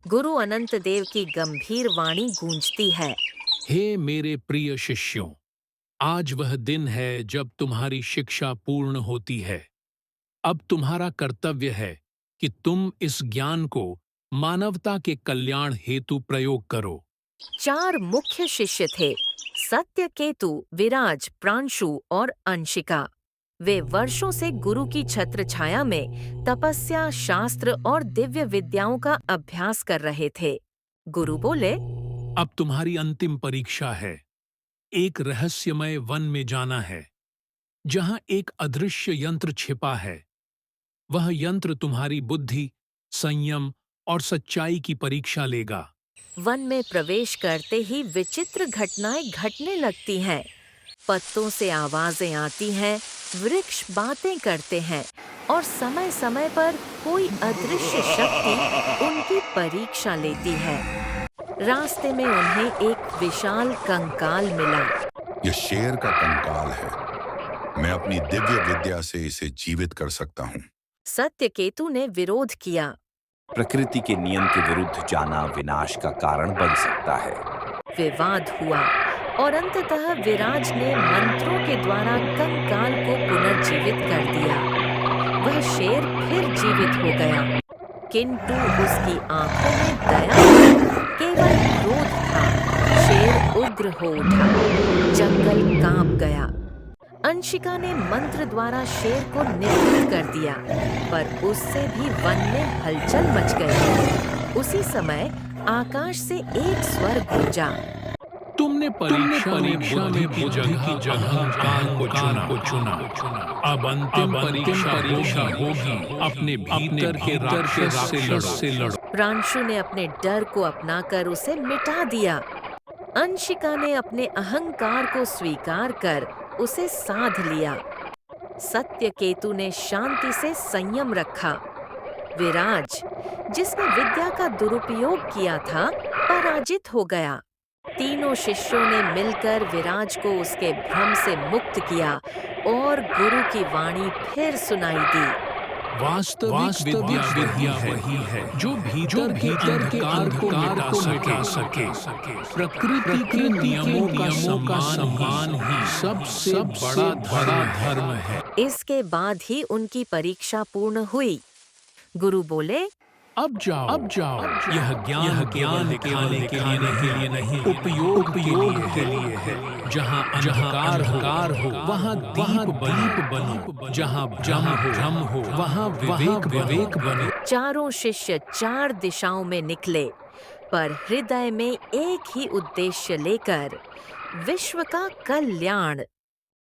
गुरु अनंत देव की गंभीर वाणी गूंजती है। हे मेरे प्रिय शिष्यों, आज वह दिन है जब तुम्हारी शिक्षा पूर्ण होती है। अब तुम्हारा कर्तव्य है कि तुम इस ज्ञान को मानवता के कल्याण हेतु प्रयोग करो। चार मुख्य शिष्य थे: सत्यकेतु, विराज, प्रांशु और अंशिका। वे वर्षों से गुरु की छत्र छाया में तपस्या, शास्त्र और दिव्य विद्याओं का अभ्यास कर रहे थे। गुरु बोले, अब तुम्हारी अंतिम परीक्षा है। एक रहस्यमय वन में जाना है, जहां एक अदृश्य यंत्र छिपा है। वह यंत्र तुम्हारी बुद्धि, संयम और सच्चाई की परीक्षा लेगा। वन में प्रवेश करते ही विचित्र घटनाएं घटने लगती हैं। पत्तों से आवाजें आती हैं, वृक्ष बातें करते हैं और समय समय पर कोई अदृश्य शक्ति उनकी परीक्षा लेती है। रास्ते में उन्हें एक विशाल कंकाल मिला। यह शेर का कंकाल है। मैं अपनी दिव्य विद्या से इसे जीवित कर सकता हूँ। सत्यकेतु ने विरोध किया। प्रकृति के नियम के विरुद्ध जाना विनाश का कारण बन सकता है। विवाद हुआ और अंततः विराज ने मंत्रों के द्वारा कंकाल को पुनर्जीवित कर दिया। वह शेर फिर जीवित हो गया, किंतु उसकी आंखों में दया नहीं, केवल क्रोध था। शेर उग्र हो उठा, जंगल कांप गया। अंशिका ने मंत्र द्वारा शेर को निवृत्त कर दिया, पर उससे भी वन में हलचल मच गई। उसी समय आकाश से एक स्वर गूंजा, तुमने परीक्षा में बुद्धि की जगह अहंकार को चुना। अब अंतिम परीक्षा होगी अपने भीतर के राक्षस से लड़ो। प्रांशु ने अपने डर को अपनाकर उसे मिटा दिया। अंशिका ने अपने अहंकार को स्वीकार कर उसे साध लिया। सत्यकेतु ने शांति से संयम रखा। विराज, जिसने विद्या का दुरुपयोग किया था, पराजित हो गया। तीनों शिष्यों ने मिलकर विराज को उसके भ्रम से मुक्त किया और गुरु की वाणी फिर सुनाई दी। वास्तविक विद्या वही है जो भीतर के अंधकार को मिटा सके। प्रकृति के नियमों का सम्मान ही सबसे बड़ा धर्म है। इसके बाद ही उनकी परीक्षा पूर्ण हुई। गुरु बोले, अब जाओ। यह ज्ञान दिखाने के लिए नहीं, उपयोग के लिए है। जहाँ अंधकार हो, वहाँ दीप बनो। जहाँ भ्रम हो, वहाँ विवेक बनो। चारों शिष्य चार दिशाओं में निकले, पर हृदय में एक ही उद्देश्य लेकर: विश्व का कल्याण।